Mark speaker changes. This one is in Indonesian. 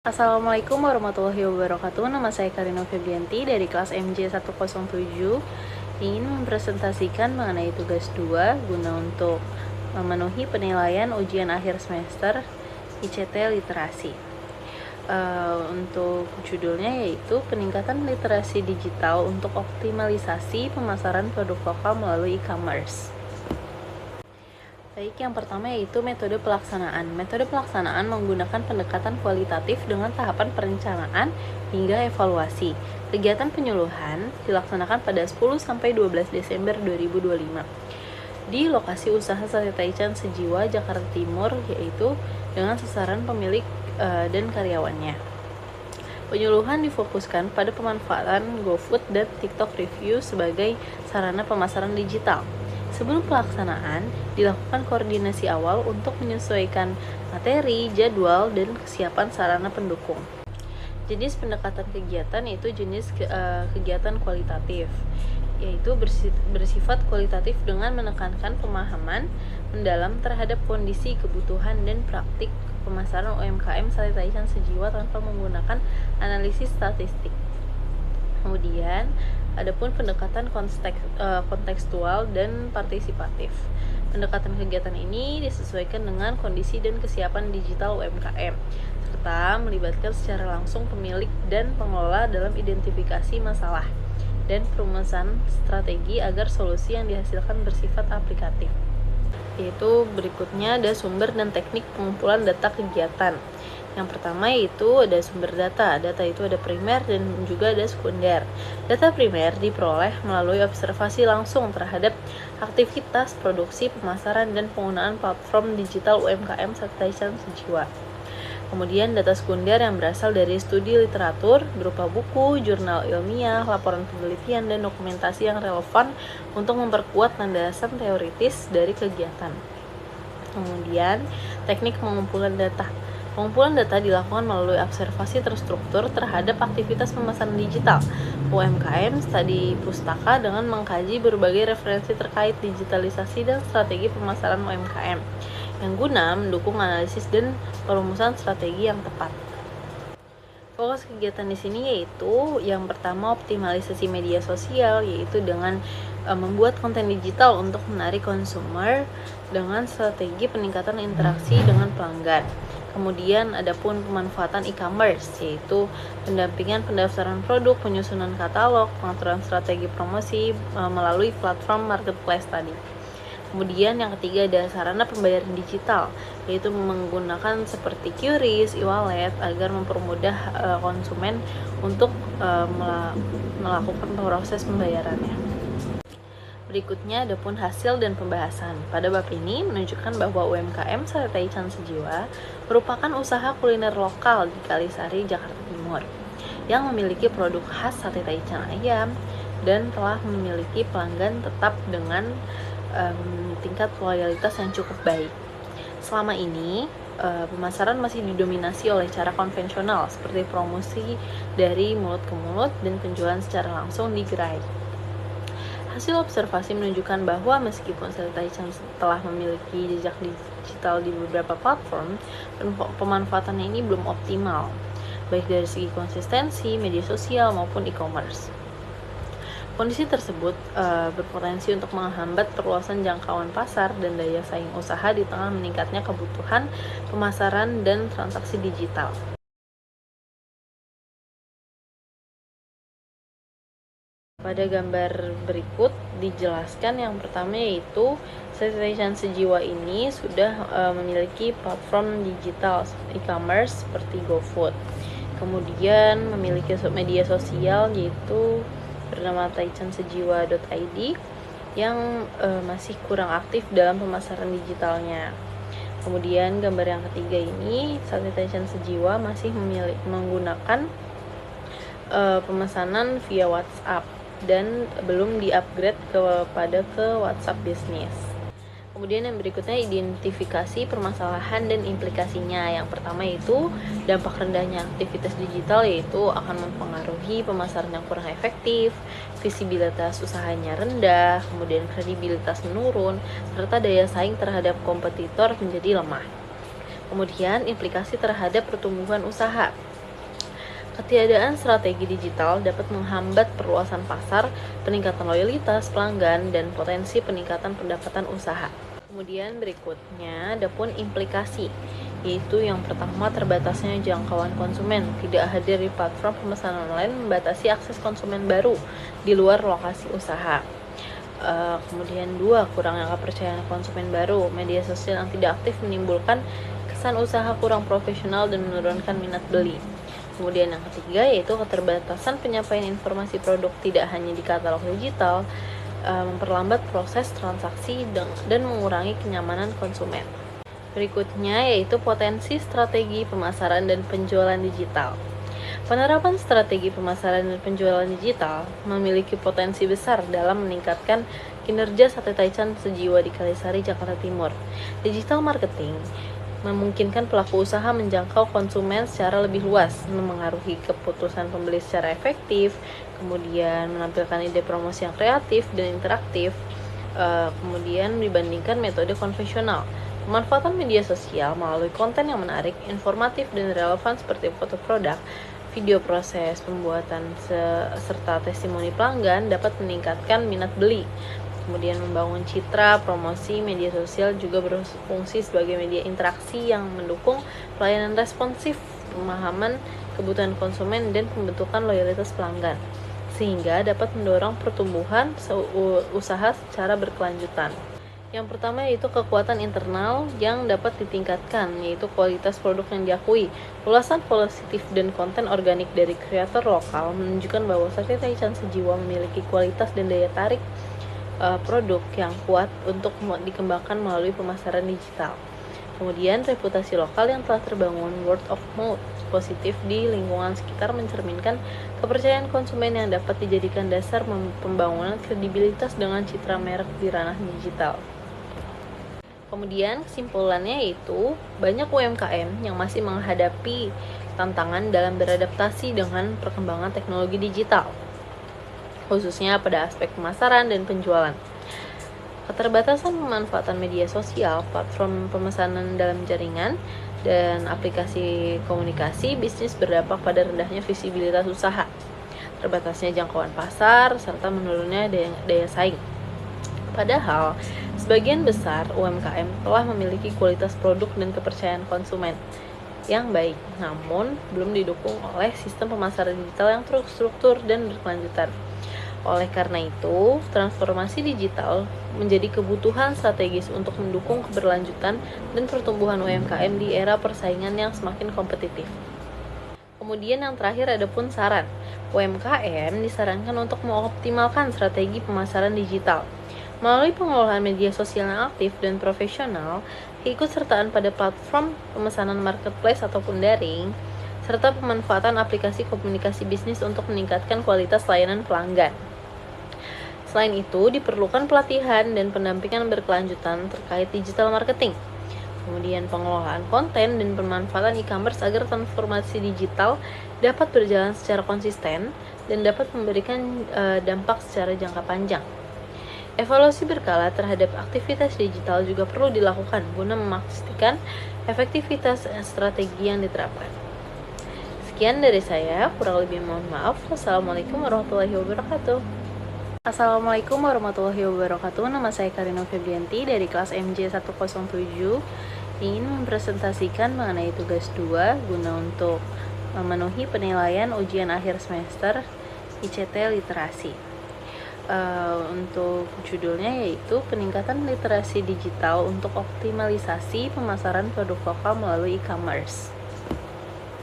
Speaker 1: Assalamualaikum warahmatullahi wabarakatuh. Nama saya Karina Febrianti dari kelas MJ 107. Ingin mempresentasikan mengenai tugas 2 guna untuk memenuhi penilaian ujian akhir semester ICT Literasi. Untuk judulnya yaitu peningkatan literasi digital untuk optimalisasi pemasaran produk lokal melalui e-commerce. Baik, yang pertama yaitu metode pelaksanaan. Metode pelaksanaan menggunakan pendekatan kualitatif dengan tahapan perencanaan hingga evaluasi. Kegiatan penyuluhan dilaksanakan pada 10-12 Desember 2025 di lokasi usaha Sate Taichan Sejiwa, Jakarta Timur, yaitu dengan sasaran pemilik dan karyawannya. Penyuluhan difokuskan pada pemanfaatan GoFood dan TikTok Review sebagai sarana pemasaran digital. Sebelum pelaksanaan, dilakukan koordinasi awal untuk menyesuaikan materi, jadwal, dan kesiapan sarana pendukung. Jenis pendekatan kegiatan yaitu jenis kegiatan kualitatif, yaitu bersifat kualitatif dengan menekankan pemahaman mendalam terhadap kondisi, kebutuhan, dan praktik pemasaran UMKM Sate Taichan Sejiwa tanpa menggunakan analisis statistik. Kemudian, adapun pendekatan kontekstual dan partisipatif. Pendekatan kegiatan ini disesuaikan dengan kondisi dan kesiapan digital UMKM, serta melibatkan secara langsung pemilik dan pengelola dalam identifikasi masalah dan perumusan strategi agar solusi yang dihasilkan bersifat aplikatif. Yaitu berikutnya ada sumber dan teknik pengumpulan data kegiatan. Yang pertama yaitu ada sumber data. Data itu ada primer dan juga ada sekunder. Data primer diperoleh melalui observasi langsung terhadap aktivitas produksi, pemasaran, dan penggunaan platform digital UMKM Sate Taichan Sejiwa. Kemudian data sekunder yang berasal dari studi literatur berupa buku, jurnal ilmiah, laporan penelitian, dan dokumentasi yang relevan untuk memperkuat landasan teoritis dari kegiatan. Kemudian teknik pengumpulan data. Pengumpulan data dilakukan melalui observasi terstruktur terhadap aktivitas pemasaran digital UMKM studi pustaka dengan mengkaji berbagai referensi terkait digitalisasi dan strategi pemasaran UMKM yang guna mendukung analisis dan perumusan strategi yang tepat. Fokus kegiatan di sini yaitu yang pertama optimalisasi media sosial, yaitu dengan membuat konten digital untuk menarik konsumer dengan strategi peningkatan interaksi dengan pelanggan. Kemudian adapun pemanfaatan e-commerce, yaitu pendampingan pendaftaran produk, penyusunan katalog, pengaturan strategi promosi melalui platform marketplace tadi. Kemudian yang ketiga ada sarana pembayaran digital, yaitu menggunakan seperti QRIS, e-wallet agar mempermudah konsumen untuk melakukan proses pembayarannya. Berikutnya adapun hasil dan pembahasan. Pada bab ini menunjukkan bahwa UMKM Sate Taichan Sejiwa merupakan usaha kuliner lokal di Kalisari, Jakarta Timur yang memiliki produk khas sate taichan ayam dan telah memiliki pelanggan tetap dengan tingkat loyalitas yang cukup baik. Selama ini pemasaran masih didominasi oleh cara konvensional seperti promosi dari mulut ke mulut dan penjualan secara langsung di gerai. Hasil observasi menunjukkan bahwa meskipun Sate Taichan telah memiliki jejak digital di beberapa platform, pemanfaatannya ini belum optimal, baik dari segi konsistensi, media sosial, maupun e-commerce. Kondisi tersebut berpotensi untuk menghambat perluasan jangkauan pasar dan daya saing usaha di tengah meningkatnya kebutuhan pemasaran dan transaksi digital. Pada gambar berikut dijelaskan yang pertama yaitu Sate Taichan Sejiwa ini sudah memiliki platform digital e-commerce seperti GoFood. Kemudian memiliki media sosial yaitu bernama taichansejiwa.id yang masih kurang aktif dalam pemasaran digitalnya. Kemudian gambar yang ketiga ini Sate Taichan Sejiwa masih menggunakan pemesanan via WhatsApp dan belum di-upgrade ke WhatsApp Business. Kemudian yang berikutnya identifikasi permasalahan dan implikasinya. Yang pertama yaitu dampak rendahnya aktivitas digital, yaitu akan mempengaruhi pemasaran yang kurang efektif, visibilitas usahanya rendah, kemudian kredibilitas menurun, serta daya saing terhadap kompetitor menjadi lemah. Kemudian implikasi terhadap pertumbuhan usaha. Ketiadaan strategi digital dapat menghambat perluasan pasar, peningkatan loyalitas pelanggan, dan potensi peningkatan pendapatan usaha. Kemudian berikutnya ada pun implikasi, yaitu yang pertama terbatasnya jangkauan konsumen. Tidak hadir di platform pemesanan online membatasi akses konsumen baru di luar lokasi usaha. Kemudian dua, kurangnya kepercayaan konsumen baru. Media sosial yang tidak aktif menimbulkan kesan usaha kurang profesional dan menurunkan minat beli. Kemudian yang ketiga yaitu keterbatasan penyampaian informasi produk tidak hanya di katalog digital, memperlambat proses transaksi dan mengurangi kenyamanan konsumen. Berikutnya yaitu potensi strategi pemasaran dan penjualan digital. Penerapan strategi pemasaran dan penjualan digital memiliki potensi besar dalam meningkatkan kinerja Sate Taichan Sejiwa di Kalisari, Jakarta Timur. Digital marketing memungkinkan pelaku usaha menjangkau konsumen secara lebih luas, memengaruhi keputusan pembeli secara efektif, kemudian menampilkan ide promosi yang kreatif dan interaktif, kemudian dibandingkan metode konvensional. Pemanfaatan media sosial melalui konten yang menarik, informatif, dan relevan seperti foto produk, video proses pembuatan, serta testimoni pelanggan dapat meningkatkan minat beli. Kemudian membangun citra, promosi, media sosial juga berfungsi sebagai media interaksi yang mendukung pelayanan responsif, pemahaman kebutuhan konsumen, dan pembentukan loyalitas pelanggan, sehingga dapat mendorong pertumbuhan usaha secara berkelanjutan. Yang pertama yaitu kekuatan internal yang dapat ditingkatkan, yaitu kualitas produk yang diakui. Ulasan positif dan konten organik dari kreator lokal menunjukkan bahwa Sate Taichan Sejiwa memiliki kualitas dan daya tarik produk yang kuat untuk dikembangkan melalui pemasaran digital. Kemudian reputasi lokal yang telah terbangun, word of mouth positif di lingkungan sekitar mencerminkan kepercayaan konsumen yang dapat dijadikan dasar pembangunan kredibilitas dengan citra merek di ranah digital. Kemudian kesimpulannya yaitu banyak UMKM yang masih menghadapi tantangan dalam beradaptasi dengan perkembangan teknologi digital, khususnya pada aspek pemasaran dan penjualan. Keterbatasan pemanfaatan media sosial, platform pemesanan dalam jaringan, dan aplikasi komunikasi bisnis berdampak pada rendahnya visibilitas usaha, terbatasnya jangkauan pasar, serta menurunnya daya saing. Padahal, sebagian besar UMKM telah memiliki kualitas produk dan kepercayaan konsumen yang baik, namun belum didukung oleh sistem pemasaran digital yang terstruktur dan berkelanjutan. Oleh karena itu, transformasi digital menjadi kebutuhan strategis untuk mendukung keberlanjutan dan pertumbuhan UMKM di era persaingan yang semakin kompetitif. Kemudian yang terakhir ada pun saran. UMKM disarankan untuk mengoptimalkan strategi pemasaran digital melalui pengelolaan media sosial yang aktif dan profesional, keikutsertaan pada platform pemesanan marketplace ataupun daring, serta pemanfaatan aplikasi komunikasi bisnis untuk meningkatkan kualitas layanan pelanggan. Selain itu, diperlukan pelatihan dan pendampingan berkelanjutan terkait digital marketing, kemudian pengelolaan konten dan pemanfaatan e-commerce agar transformasi digital dapat berjalan secara konsisten dan dapat memberikan dampak secara jangka panjang. Evaluasi berkala terhadap aktivitas digital juga perlu dilakukan guna memastikan efektivitas strategi yang diterapkan. Sekian dari saya, kurang lebih mohon maaf. Wassalamualaikum warahmatullahi wabarakatuh. Assalamualaikum warahmatullahi wabarakatuh. Nama saya Karina Febrianti dari kelas MJ 107. Ingin mempresentasikan mengenai tugas 2 guna untuk memenuhi penilaian ujian akhir semester ICT Literasi. Untuk judulnya yaitu peningkatan literasi digital untuk optimalisasi pemasaran produk lokal melalui e-commerce.